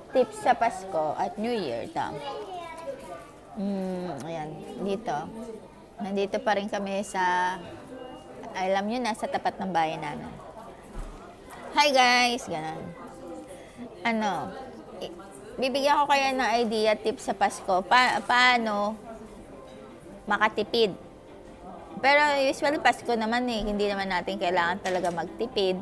tips sa Pasko at New Year. Ayan, dito. Nandito pa rin kami sa, alam nyo na, sa tapat ng bahay namin. Hi guys! Ganon. Bibigyan ko kayo ng idea, tips sa Pasko. Paano makatipid. Pero usually Pasko naman hindi naman natin kailangan talaga magtipid.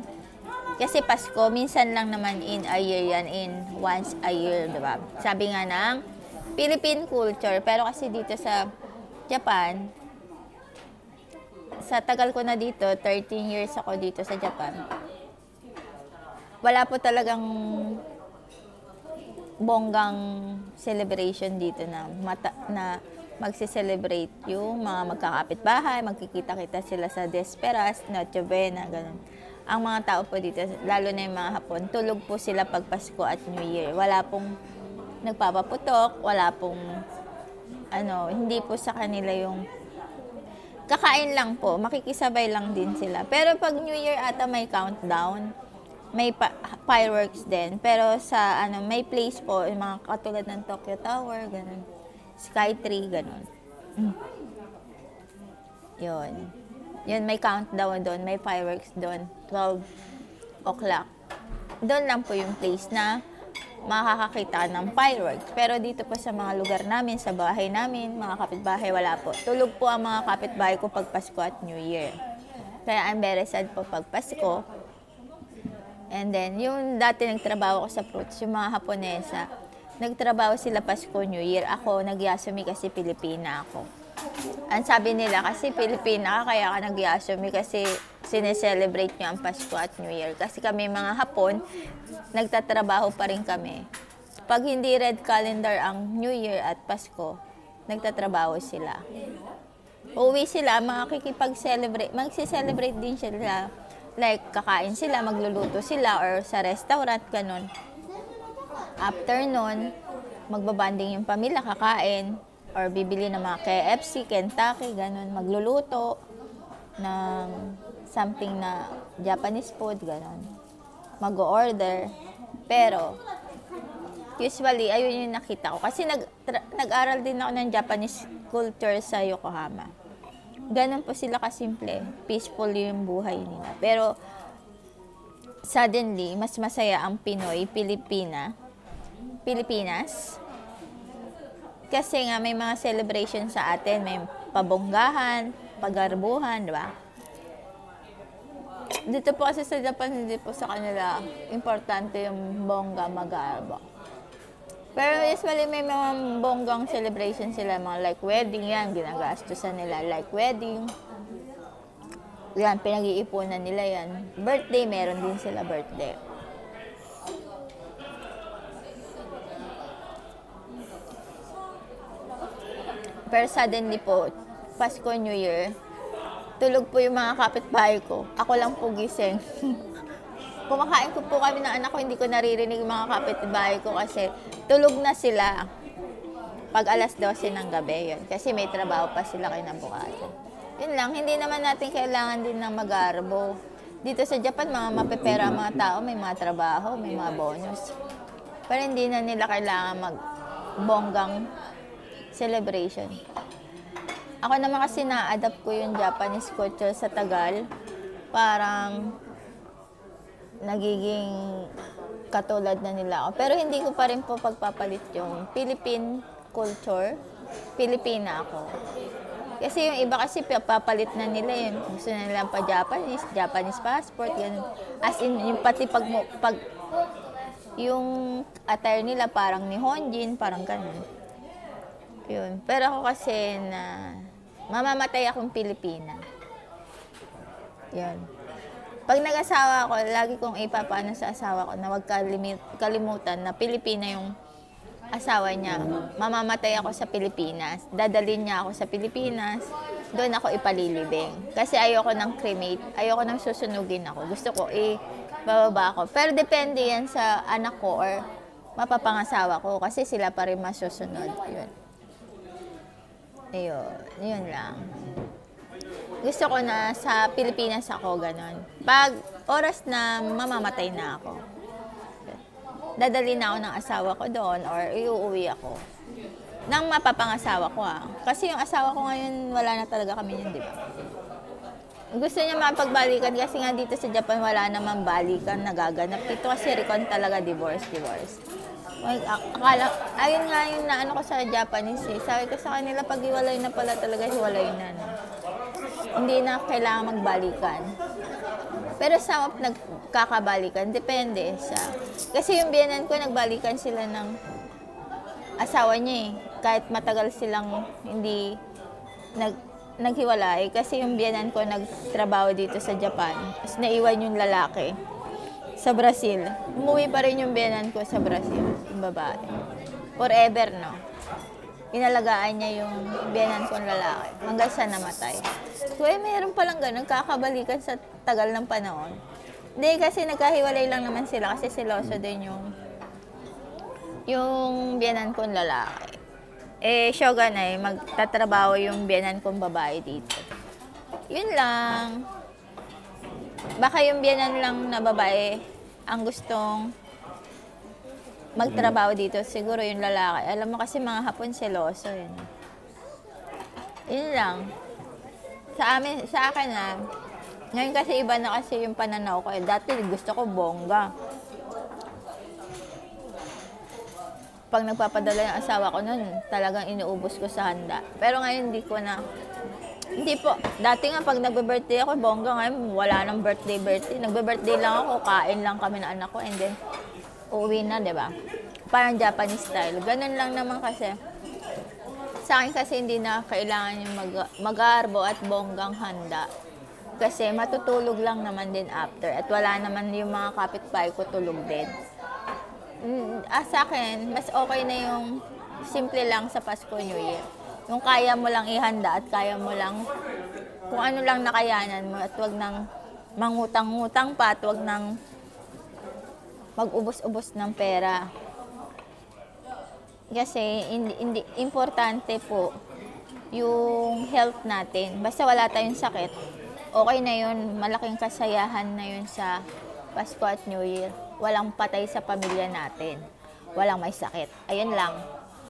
Kasi Pasko, minsan lang naman in a year yan, in once a year, diba? Sabi nga ng Philippine culture, pero kasi dito sa Japan, sa tagal ko na dito, 13 years ako dito sa Japan, wala po talagang bonggang celebration dito na magse-celebrate yung mga magkakapit-bahay, magkikita-kita sila sa Desperas, Noche Buena, ganun. Ang mga tao po dito, lalo na yung mga Hapon, tulog po sila pag Pasko at New Year. Wala pong nagpapaputok, wala pong, hindi po sa kanila yung kakain lang po, makikisabay lang din sila. Pero pag New Year ata may countdown, may fireworks din. Pero sa, may place po, yung mga katulad ng Tokyo Tower, ganun. Skytree, ganun. Yun, may countdown doon, may fireworks doon, 12 o'clock. Doon lang po yung place na makakakita ng fireworks. Pero dito po sa mga lugar namin, sa bahay namin, mga kapitbahay, wala po. Tulog po ang mga kapitbahay ko pag Pasko at New Year. Kaya I'm very sad po pag Pasko. And then, yung dati nagtrabaho ko sa fruits, yung mga Haponesa, nagtrabaho sila Pasko, New Year. Ako, nagyasumi kasi Pilipina ako. Ang sabi nila, kasi Pilipina ka, kaya ka nagyasumi kasi sineselebrate nyo ang Pasko at New Year. Kasi kami mga Hapon, nagtatrabaho pa rin kami. Pag hindi red calendar ang New Year at Pasko, nagtatrabaho sila. Uuwi sila, makikipag-celebrate, magsi-celebrate din sila. Like, kakain sila, magluluto sila, or sa restaurant, ganun. After nun, magbabanding yung pamilya, kakain, or bibili ng mga KFC, Kentucky, ganun, magluluto ng something na Japanese food, ganun. Mag-order. Pero, usually, ayun yung nakita ko. Kasi nag-aral din ako ng Japanese culture sa Yokohama. Ganun po sila kasimple. Peaceful yung buhay nila. Pero, suddenly, mas masaya ang Pinoy, Pilipinas. Kasi nga may mga celebration sa atin, may pabonggahan, pagarbuhan, di ba? Dito po kasi sa Japan, hindi po sa kanila importante yung bongga magarbo. Pero usually may mga bonggang celebration sila, mga like wedding yan, ginagastusan nila like wedding. Yan, pinag-iipunan nila yan. Birthday, meron din sila birthday. Pero suddenly po, Pasko, New Year, tulog po yung mga kapitbahay ko. Ako lang po gising. Kumakain ko po kami ng anak ko, hindi ko naririnig yung mga kapitbahay ko kasi tulog na sila. Pag alas 12 ng gabi yun. Kasi may trabaho pa sila kinabukasan. Yun lang, hindi naman natin kailangan din ng mag-arbo. Dito sa Japan, mga mapepera mga tao, may mga trabaho, may mga bonus. Pero hindi na nila kailangan mag-bonggang celebration. Ako naman kasi na-adapt ko yung Japanese culture sa tagal. Parang nagiging katulad na nila ako. Pero hindi ko pa rin po pagpapalit yung Philippine culture. Pilipina ako. Kasi yung iba kasi papalit na nila yun. Gusto na nila pa Japanese passport, ganun. As in, yung pati pag yung attire nila parang ni Honjin, parang ganun. Yun. Pero ako kasi na mamamatay akong Pilipina. Yun. Pag nag-asawa ako, lagi kong ipapaano sa asawa ko na huwag kalimutan na Pilipina yung asawa niya. Mamamatay ako sa Pilipinas. Dadalhin niya ako sa Pilipinas. Doon ako ipalilibing. Kasi ayoko ng cremate. Ayoko nang susunugin ako. Gusto ko bababa ako. Pero depende yan sa anak ko or mapapangasawa ko. Kasi sila pa rin masusunod. Yun. Ayun. Yun lang. Gusto ko na sa Pilipinas ako, ganon. Pag oras na mamamatay na ako. dadali na ako ng asawa ko doon or iuuwi ako. Nang mapapangasawa ko Kasi yung asawa ko ngayon, wala na talaga kami yun, di ba? Gusto niya mapagbalikan kasi nga dito sa Japan wala namang balikan nagaganap. Dito kasi recon talaga divorce. Ayun nga yung naano ko sa Japanese Sabi ko sa kanila, pag hiwalay na pala talaga, hiwalay na. No? Hindi na kailangan magbalikan. Pero sa nagkakabalikan, depende kasi yung biyenan ko, nagbalikan sila ng asawa niya Kahit matagal silang hindi naghiwalay. Kasi yung biyenan ko nagtrabaho dito sa Japan. Tapos naiwan yung lalaki sa Brazil. Umuwi pa rin yung biyenan ko sa Brazil, yung babae. Forever, no? Inalagaan niya yung biyenan kong lalaki hanggang sa namatay. So, mayroon palang ganun, kakabalikan sa tagal ng panahon. Hindi, kasi nagkahiwalay lang naman sila kasi siloso din yung biyenan kong lalaki. Shogun magtatrabaho yung biyenan kong babae dito. Yun lang. Baka yung biyenan lang na babae ang gustong magtrabaho dito. Siguro yung lalaki. Alam mo kasi mga Hapon seloso yun. Yun lang. Sa akin ngayon kasi iba na kasi yung pananaw ko. Dati gusto ko bongga. Pag nagpapadala yung asawa ko nun, talagang inuubos ko sa handa. Pero ngayon hindi po. Dati nga pag nagbe-birthday ako, bongga, ngayon wala nang birthday. Nagbe-birthday lang ako, kain lang kami ng anak ko, and then uuwi na, di ba? Parang Japanese style. Ganun lang naman kasi. Sa akin kasi hindi na kailangan yung mag-arbo at bonggang handa. Kasi matutulog lang naman din after. At wala naman yung mga kapitbahay ko tulog din. Sa akin, mas okay na yung simple lang sa Pasko, New Year. Yung kaya mo lang ihanda at kaya mo lang kung ano lang nakayanan mo at wag nang mangutang-ngutang pa at wag nang mag-ubos-ubos ng pera. Kasi hindi importante po yung health natin. Basta wala tayong sakit, okay na yun. Malaking kasayahan na yun sa Pasko at New Year. Walang patay sa pamilya natin. Walang may sakit. Ayun lang.